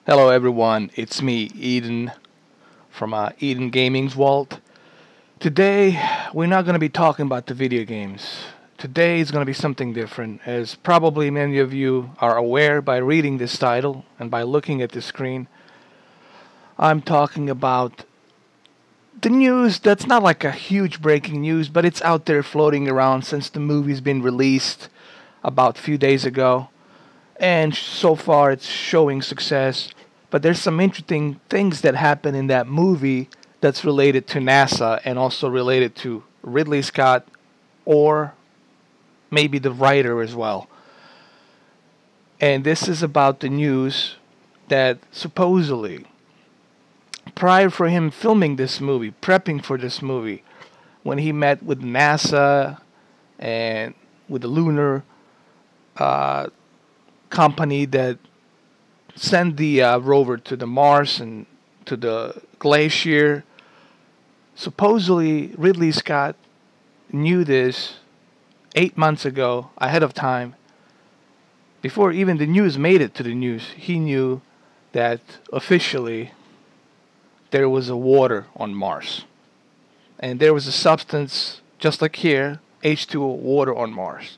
Hello everyone, it's me, Eden, from Eden Gaming's Vault. Today, we're not going to be talking about the video games. Today is going to be something different, as probably many of you are aware by reading this title and by looking at the screen. I'm talking about the news that's not like a huge breaking news, but it's out there floating around since the movie's been released about a few days ago. And so far it's showing success. But there's some interesting things that happen in that movie that's related to NASA and also related to Ridley Scott or maybe the writer as well. And this is about the news that supposedly, prior for him filming this movie, prepping for this movie, when he met with NASA and with the lunar uh, company that sent the rover to the Mars and to the glacier. Supposedly, Ridley Scott knew this 8 months ago, ahead of time. Before even the news made it to the news, he knew that officially there was a water on Mars. And there was a substance, just like here, H2O water on Mars.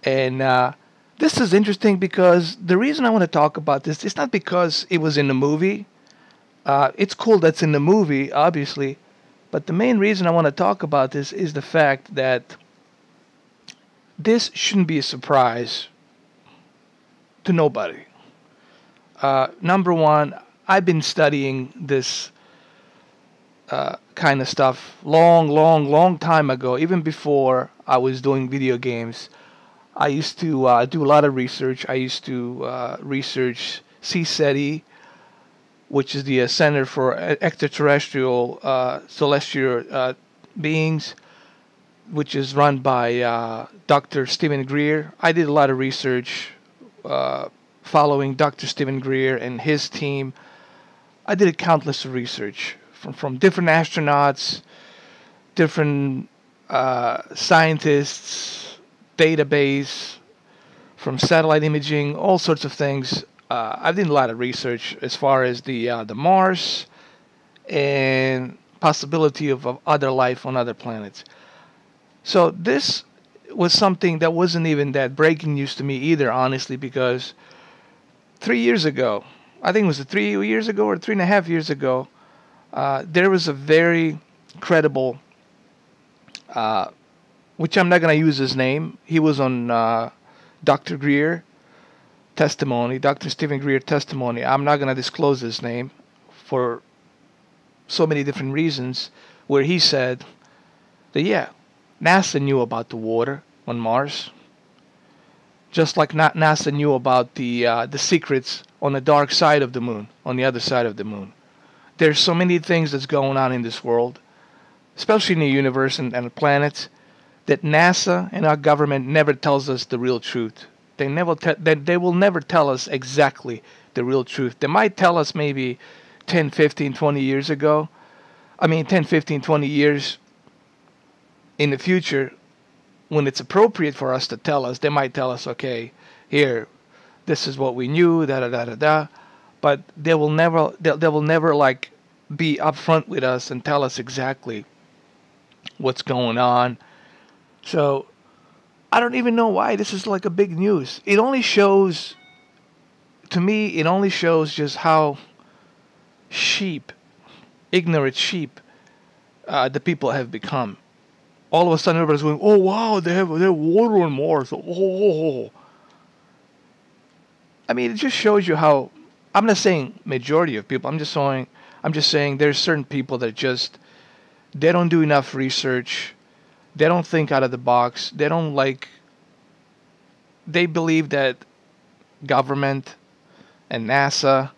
And this is interesting because the reason I want to talk about this is not because it was in the movie. It's cool that's in the movie, obviously. But the main reason I want to talk about this is the fact that this shouldn't be a surprise to nobody. Number one, I've been studying this kind of stuff long time ago, even before I was doing video games. I used to do a lot of research. I used to research CSETI, which is the Center for Extraterrestrial Celestial Beings, which is run by Dr. Stephen Greer. I did a lot of research following Dr. Stephen Greer and his team. I did a countless of research from different astronauts, different scientists, database, from satellite imaging, all sorts of things. I've done a lot of research as far as the Mars and possibility of other life on other planets. So this was something that wasn't even that breaking news to me either, honestly, because 3 years ago, I think it was 3 years ago or 3.5 years ago, there was a very credible, which I'm not going to use his name. He was on Dr. Greer testimony, Dr. Stephen Greer testimony. I'm not going to disclose his name for so many different reasons, where he said that, yeah, NASA knew about the water on Mars, just like NASA knew about the secrets on the dark side of the moon, on the other side of the moon. There's so many things that's going on in this world, especially in the universe and the planets, that NASA and our government never tells us the real truth. They will never tell us exactly the real truth. They might tell us maybe 10, 15, 20 years ago. I mean 10, 15, 20 years in the future, when it's appropriate for us to tell us, they might tell us, okay, here, this is what we knew, da da da da da. But they will never like be upfront with us and tell us exactly what's going on. So I don't even know why this is like a big news. It only shows, to me, it only shows just how sheep, ignorant sheep, the people have become. All of a sudden, everybody's going, "Oh wow, they have water on Mars." Oh. I mean, it just shows you how. I'm not saying majority of people. I'm just saying there's certain people that just they don't do enough research. They don't think out of the box. They don't like. They believe that government and NASA,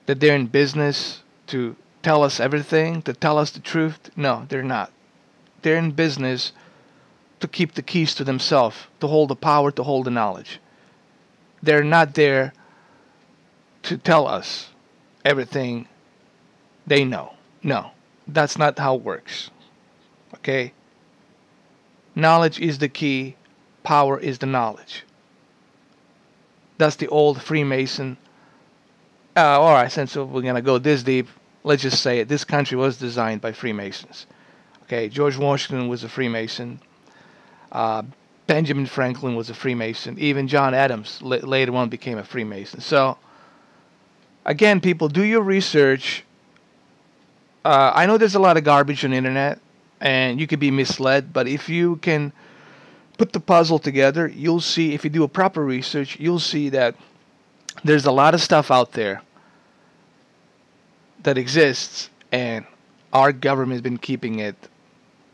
that they're in business to tell us everything, to tell us the truth. No, they're not. They're in business to keep the keys to themselves, to hold the power, to hold the knowledge. They're not there to tell us everything they know. No, that's not how it works. Okay? Knowledge is the key, power is the knowledge. That's the old Freemason. All right, since we're gonna go this deep, let's just say it. This country was designed by Freemasons. Okay, George Washington was a Freemason. Uh, Benjamin Franklin was a Freemason. Even John Adams later on became a Freemason. So, again, people, do your research. I know there's a lot of garbage on the internet, and you could be misled, but if you can put the puzzle together, you'll see, if you do a proper research, you'll see that there's a lot of stuff out there that exists, and our government has been keeping it,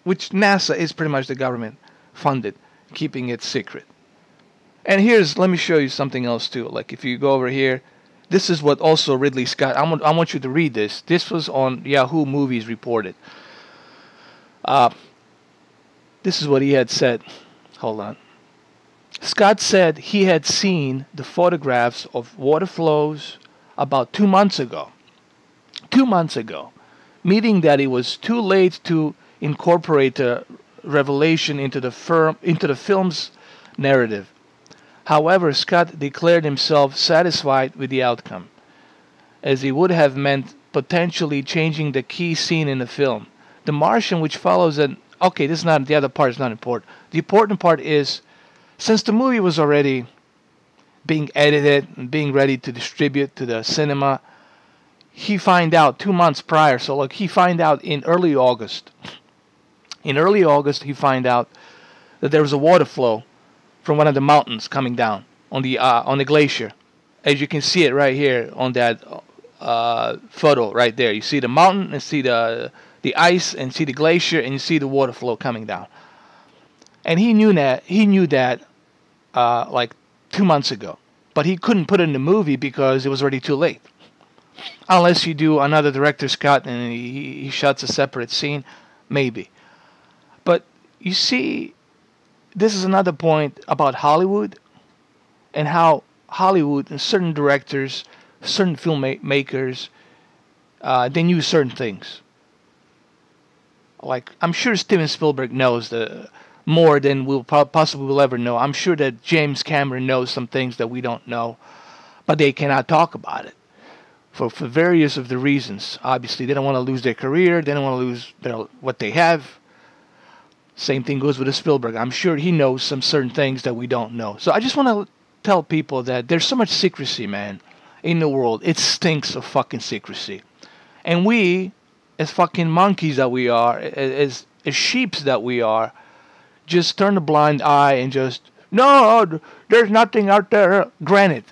which NASA is pretty much the government funded, keeping it secret. And let me show you something else too. Like if you go over here, this is what also Ridley Scott, I want you to read this. This was on Yahoo Movies reported. This is what he had said. Hold on. Scott said he had seen the photographs of water flows about 2 months ago. 2 months ago. Meaning that it was too late to incorporate a revelation into the film's narrative. However, Scott declared himself satisfied with the outcome, as it would have meant potentially changing the key scene in the film. The Martian, which follows an... Okay, this is not... The other part is not important. The important part is, since the movie was already being edited and being ready to distribute to the cinema, he find out 2 months prior. So, like, he find out in early August. In early August, he find out that there was a water flow from one of the mountains coming down on the glacier. As you can see it right here on that photo right there. You see the mountain and see the ice and see the glacier and you see the water flow coming down. And he knew that like 2 months ago. But he couldn't put it in the movie because it was already too late. Unless you do another director's cut and he shuts a separate scene, maybe. But you see, this is another point about Hollywood and how Hollywood and certain directors, certain filmmakers, they knew certain things. Like, I'm sure Steven Spielberg knows more than we'll possibly will ever know. I'm sure that James Cameron knows some things that we don't know, but they cannot talk about it for various of the reasons. Obviously, they don't want to lose their career. They don't want to lose what they have. Same thing goes with Spielberg. I'm sure he knows some certain things that we don't know. So I just want to tell people that there's so much secrecy, man, in the world. It stinks of fucking secrecy. And we, as fucking monkeys that we are, as sheeps that we are, just turn a blind eye and just, no, there's nothing out there. Granted,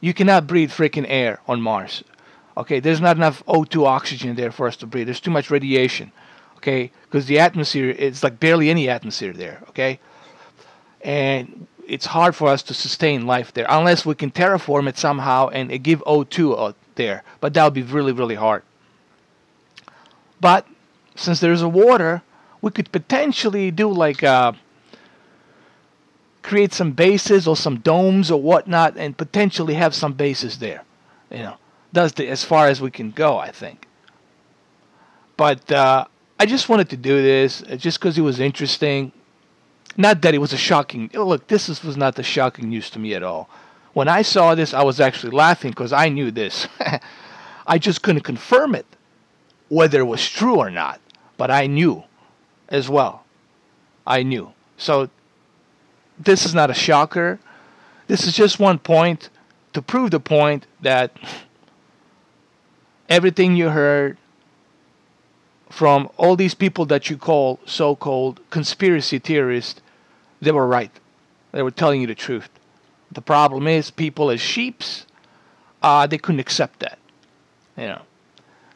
you cannot breathe freaking air on Mars. Okay, there's not enough O2 oxygen there for us to breathe. There's too much radiation. Okay, because the atmosphere, it's like barely any atmosphere there, okay? And it's hard for us to sustain life there, unless we can terraform it somehow and give O2 out there. But that would be really, really hard. But since there's a water, we could potentially do like, create some bases or some domes or whatnot and potentially have some bases there. You know, that's as far as we can go, I think. But, I just wanted to do this just because it was interesting. Not that it was a shocking... Look, was not the shocking news to me at all. When I saw this, I was actually laughing because I knew this. I just couldn't confirm it, whether it was true or not. But I knew as well. I knew. So, this is not a shocker. This is just one point to prove the point that everything you heard from all these people that you call so-called conspiracy theorists, they were right. They were telling you the truth. The problem is people as sheeps, they couldn't accept that. You know.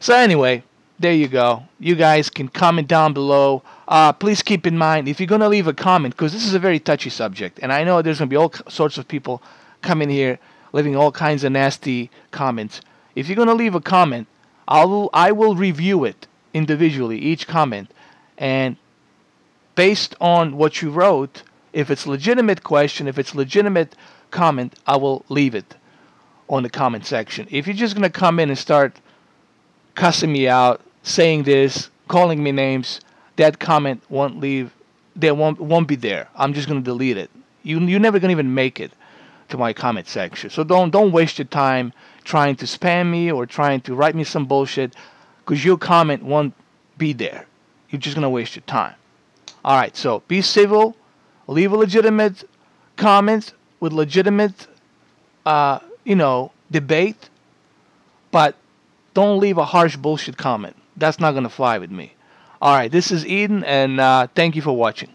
So anyway, there you go. You guys can comment down below. Please keep in mind, if you're going to leave a comment, because this is a very touchy subject, and I know there's going to be all sorts of people coming here, leaving all kinds of nasty comments. If you're going to leave a comment, I will review it individually, each comment, and based on what you wrote, if it's legitimate question, if it's legitimate comment, I will leave it on the comment section. If you're just gonna come in and start cussing me out, saying this, calling me names, that comment won't leave. There won't be there. I'm just gonna delete it. You're never gonna even make it. to my comment section. So don't waste your time trying to spam me or trying to write me some bullshit, because your comment won't be there. You're just gonna waste your time. All right, so be civil, leave a legitimate comment with legitimate, debate, but don't leave a harsh bullshit comment. That's not gonna fly with me. All right, this is Eden, and thank you for watching.